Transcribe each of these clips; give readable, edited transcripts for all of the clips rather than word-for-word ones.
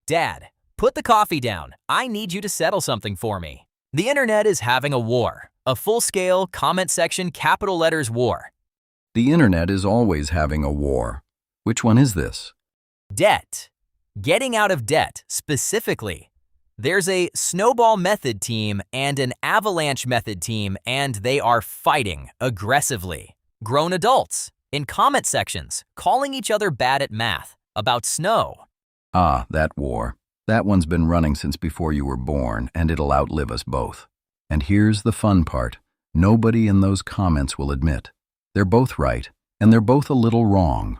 Dad, put the coffee down. I need you to settle something for me. The internet is having a war. A full-scale, comment section, capital letters war. The internet is always having a war. Which one is this? Debt. Getting out of debt, specifically. There's a Snowball method team and an Avalanche method team, and they are fighting aggressively. Grown adults, in comment sections, calling each other bad at math, about snow. Ah, that war. That one's been running since before you were born, and it'll outlive us both. And here's the fun part. Nobody in those comments will admit. They're both right, and they're both a little wrong.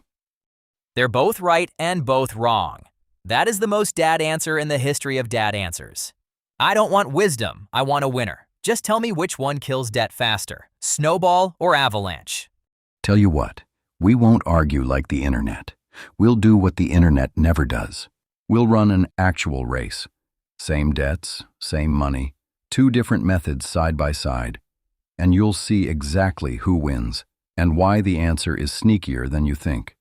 They're both right and both wrong. That is the most dad answer in the history of dad answers. I don't want wisdom, I want a winner. Just tell me which one kills debt faster, Snowball or Avalanche. Tell you what, we won't argue like the internet. We'll do what the internet never does. We'll run an actual race. Same debts, same money, two different methods side by side. And you'll see exactly who wins and why the answer is sneakier than you think.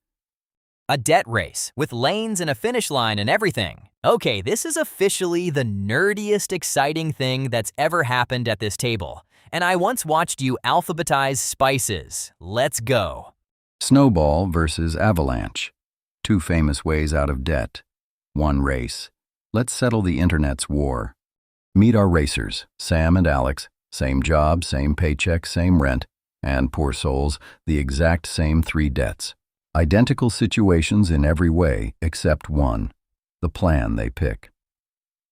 A debt race, with lanes and a finish line and everything. Okay, this is officially the nerdiest exciting thing that's ever happened at this table. And I once watched you alphabetize spices. Let's go. Snowball versus Avalanche. Two famous ways out of debt. One race. Let's settle the internet's war. Meet our racers, Sam and Alex. Same job, same paycheck, same rent. And, poor souls, the exact same three debts. Identical situations in every way except one, the plan they pick.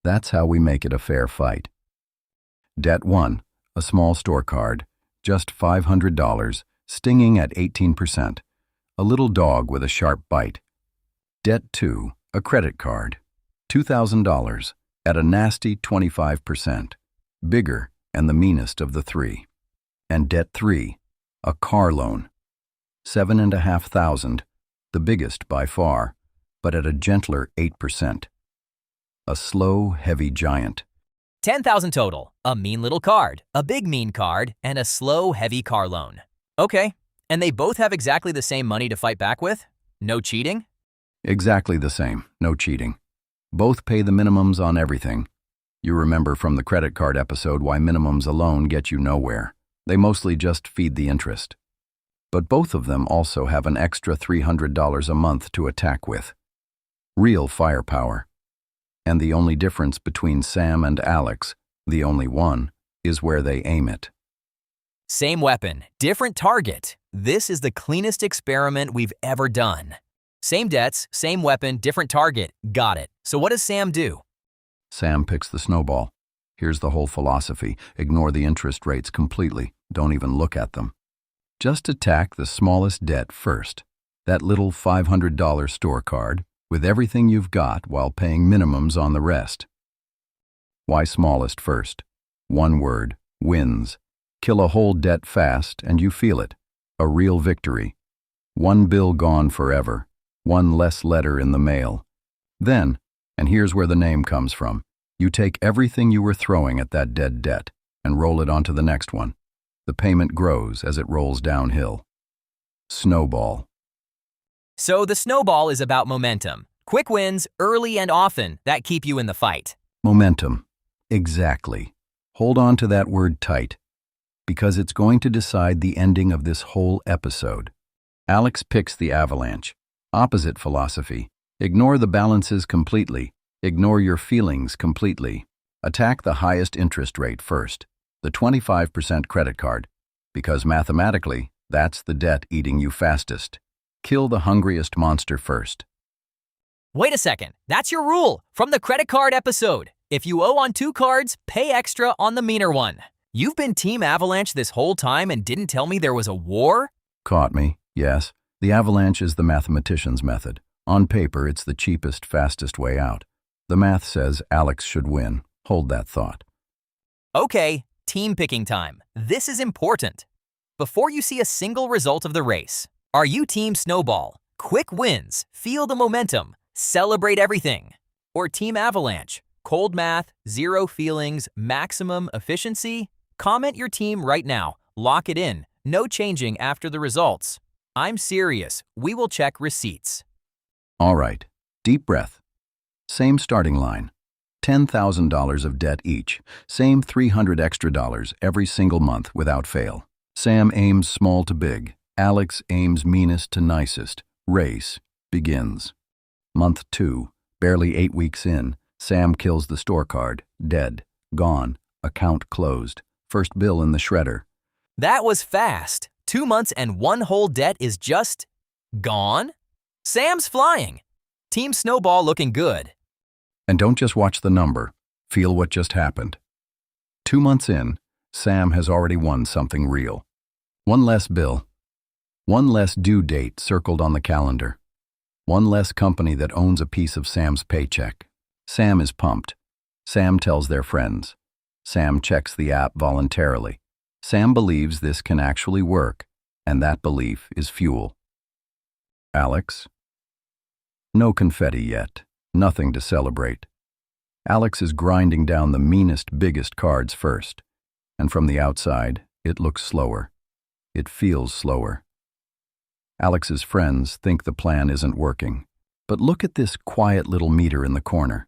That's how we make it a fair fight. Debt 1, a small store card, just $500, stinging at 18%, a little dog with a sharp bite. Debt 2, a credit card, $2,000, at a nasty 25%, bigger and the meanest of the three. And Debt 3, a car loan, $7,500, the biggest by far, but at a gentler 8%. A slow, heavy giant. $10,000 total, a mean little card, a big mean card, and a slow, heavy car loan. Okay, and they both have exactly the same money to fight back with? No cheating? Exactly the same, no cheating. Both pay the minimums on everything. You remember from the credit card episode why minimums alone get you nowhere. They mostly just feed the interest. But both of them also have an extra $300 a month to attack with. Real firepower. And the only difference between Sam and Alex, the only one, is where they aim it. Same weapon, different target. This is the cleanest experiment we've ever done. Same debts, same weapon, different target. Got it. So what does Sam do? Sam picks the snowball. Here's the whole philosophy. Ignore the interest rates completely. Don't even look at them. Just attack the smallest debt first, that little $500 store card, with everything you've got while paying minimums on the rest. Why smallest first? One word, wins. Kill a whole debt fast and you feel it. A real victory. One bill gone forever. One less letter in the mail. Then, and here's where the name comes from, you take everything you were throwing at that dead debt and roll it onto the next one. The payment grows as it rolls downhill. Snowball. So the snowball is about momentum. Quick wins, early and often, that keep you in the fight. Momentum. Exactly. Hold on to that word tight, because it's going to decide the ending of this whole episode. Alex picks the Avalanche. Opposite philosophy. Ignore the balances completely. Ignore your feelings completely. Attack the highest interest rate first. The 25% credit card, because mathematically, that's the debt eating you fastest. Kill the hungriest monster first. Wait a second, that's your rule from the credit card episode. If you owe on 2 cards, pay extra on the meaner one. You've been Team Avalanche this whole time and didn't tell me there was a war? Caught me, yes. The Avalanche is the mathematician's method. On paper, it's the cheapest, fastest way out. The math says Alex should win. Hold that thought. Okay. Team picking time. This is important. Before you see a single result of the race, are you Team Snowball? Quick wins, feel the momentum, celebrate everything. Or Team Avalanche? Cold math, zero feelings, maximum efficiency? Comment your team right now. Lock it in. No changing after the results. I'm serious. We will check receipts. All right. Deep breath. Same starting line. $10,000 of debt each. Same $300 extra every single month without fail. Sam aims small to big. Alex aims meanest to nicest. Race begins. Month 2, barely 8 weeks in, Sam kills the store card. Dead. Gone. Account closed. First bill in the shredder. That was fast. 2 months and one whole debt is just gone? Sam's flying. Team Snowball looking good. And don't just watch the number. Feel what just happened. 2 months in, Sam has already won something real. One less bill. One less due date circled on the calendar. One less company that owns a piece of Sam's paycheck. Sam is pumped. Sam tells their friends. Sam checks the app voluntarily. Sam believes this can actually work, and that belief is fuel. Alex? No confetti yet. Nothing to celebrate. Alex is grinding down the meanest, biggest cards first. And from the outside, it looks slower. It feels slower. Alex's friends think the plan isn't working. But look at this quiet little meter in the corner.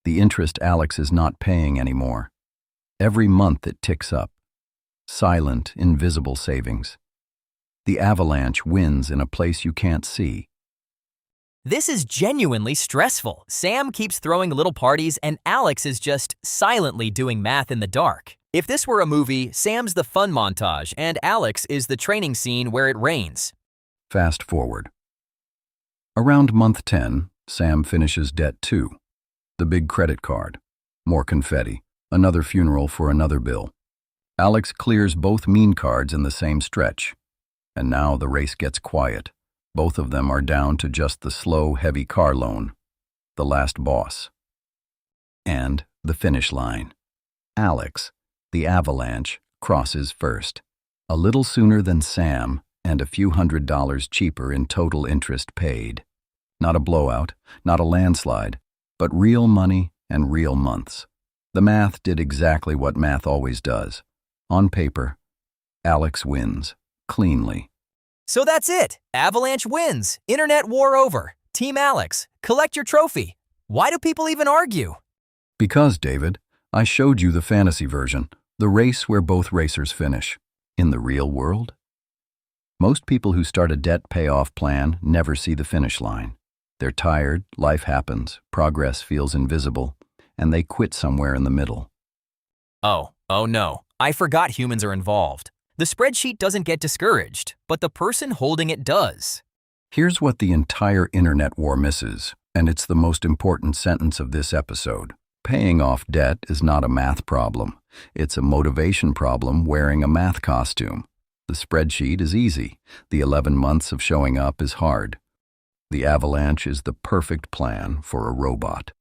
The interest Alex is not paying anymore. Every month it ticks up. Silent, invisible savings. The Avalanche wins in a place you can't see. This is genuinely stressful. Sam keeps throwing little parties and Alex is just silently doing math in the dark. If this were a movie, Sam's the fun montage and Alex is the training scene where it rains. Fast forward. Around month 10, Sam finishes debt 2. The big credit card. More confetti. Another funeral for another bill. Alex clears both mean cards in the same stretch. And now the race gets quiet. Both of them are down to just the slow, heavy car loan. The last boss. And the finish line. Alex, the Avalanche, crosses first. A little sooner than Sam, and a few $100s cheaper in total interest paid. Not a blowout, not a landslide, but real money and real months. The math did exactly what math always does. On paper, Alex wins, cleanly. So that's it. Avalanche wins. Internet war over. Team Alex, collect your trophy. Why do people even argue? Because, David, I showed you the fantasy version, the race where both racers finish. In the real world? Most people who start a debt payoff plan never see the finish line. They're tired, life happens, progress feels invisible, and they quit somewhere in the middle. Oh no. I forgot humans are involved. The spreadsheet doesn't get discouraged, but the person holding it does. Here's what the entire internet war misses, and it's the most important sentence of this episode. Paying off debt is not a math problem. It's a motivation problem wearing a math costume. The spreadsheet is easy. The 11 months of showing up is hard. The Avalanche is the perfect plan for a robot.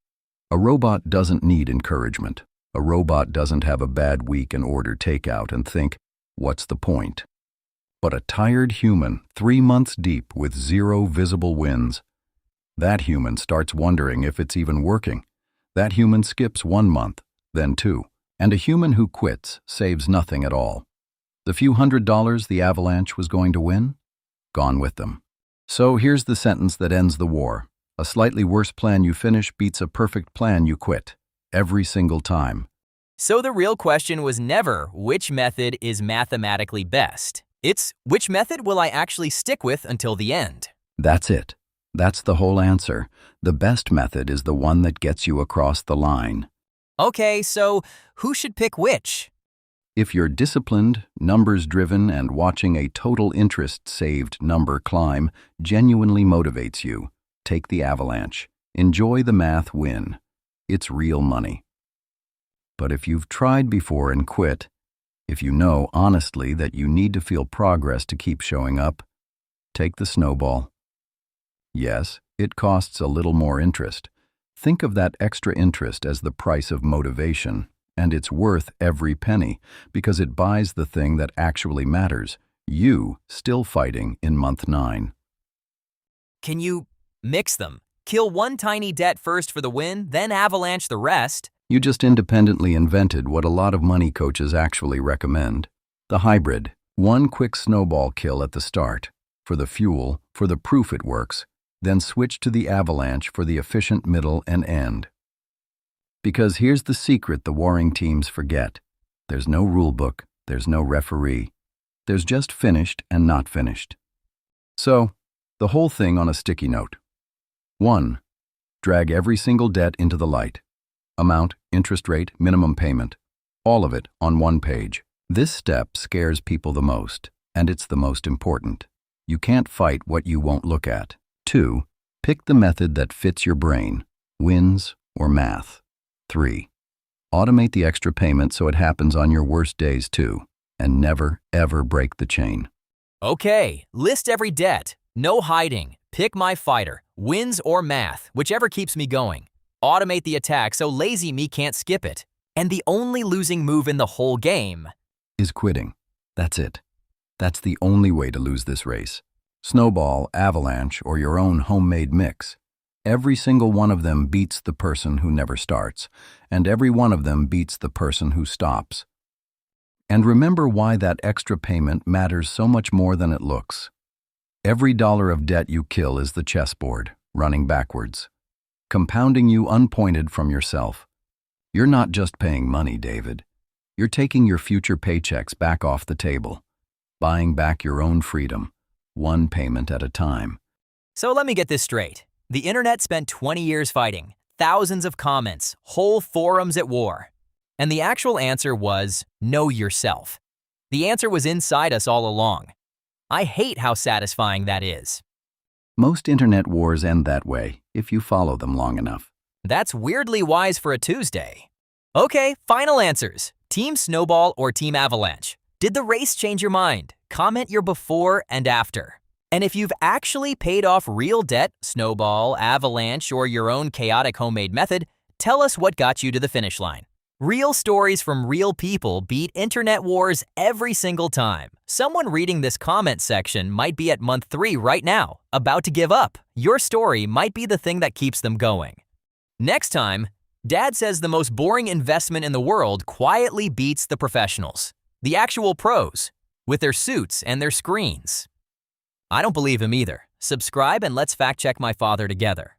A robot doesn't need encouragement. A robot doesn't have a bad week and order takeout and think, what's the point? But a tired human, 3 months deep with 0 visible wins, that human starts wondering if it's even working. That human skips 1 month, then 2. And a human who quits saves nothing at all. The few $100s the Avalanche was going to win? Gone with them. So here's the sentence that ends the war. A slightly worse plan you finish beats a perfect plan you quit. Every single time. So the real question was never which method is mathematically best. It's which method will I actually stick with until the end? That's it. That's the whole answer. The best method is the one that gets you across the line. Okay, so who should pick which? If you're disciplined, numbers-driven, and watching a total interest saved number climb genuinely motivates you, take the Avalanche. Enjoy the math win. It's real money. But if you've tried before and quit, if you know honestly that you need to feel progress to keep showing up, take the Snowball. Yes, it costs a little more interest. Think of that extra interest as the price of motivation, and it's worth every penny because it buys the thing that actually matters, you still fighting in month 9. Can you mix them? Kill one tiny debt first for the win, then avalanche the rest? You just independently invented what a lot of money coaches actually recommend. The hybrid. One quick snowball kill at the start. For the fuel, for the proof it works. Then switch to the Avalanche for the efficient middle and end. Because here's the secret the warring teams forget. There's no rule book, there's no referee. There's just finished and not finished. So, the whole thing on a sticky note. 1. Drag every single debt into the light. Amount, interest rate, minimum payment. All of it on one page. This step scares people the most, and it's the most important. You can't fight what you won't look at. 2. Pick the method that fits your brain, wins or math. 3. Automate the extra payment so it happens on your worst days too, and never, ever break the chain. Okay, list every debt. No hiding. Pick my fighter. Wins or math, whichever keeps me going. Automate the attack so lazy me can't skip it. And the only losing move in the whole game is quitting. That's it. That's the only way to lose this race. Snowball, Avalanche, or your own homemade mix. Every single one of them beats the person who never starts, and every one of them beats the person who stops. And remember why that extra payment matters so much more than it looks. Every dollar of debt you kill is the chessboard, running backwards, compounding you unpointed from yourself. You're not just paying money, David. You're taking your future paychecks back off the table, buying back your own freedom, one payment at a time. So let me get this straight. The internet spent 20 years fighting, thousands of comments, whole forums at war. And the actual answer was, know yourself. The answer was inside us all along. I hate how satisfying that is. Most internet wars end that way, if you follow them long enough. That's weirdly wise for a Tuesday. Okay, final answers. Team Snowball or Team Avalanche? Did the race change your mind? Comment your before and after. And if you've actually paid off real debt, Snowball, Avalanche, or your own chaotic homemade method, tell us what got you to the finish line. Real stories from real people beat internet wars every single time. Someone reading this comment section might be at month 3 right now, about to give up. Your story might be the thing that keeps them going. Next time, Dad says the most boring investment in the world quietly beats the professionals, the actual pros, with their suits and their screens. I don't believe him either. Subscribe and let's fact check my father together.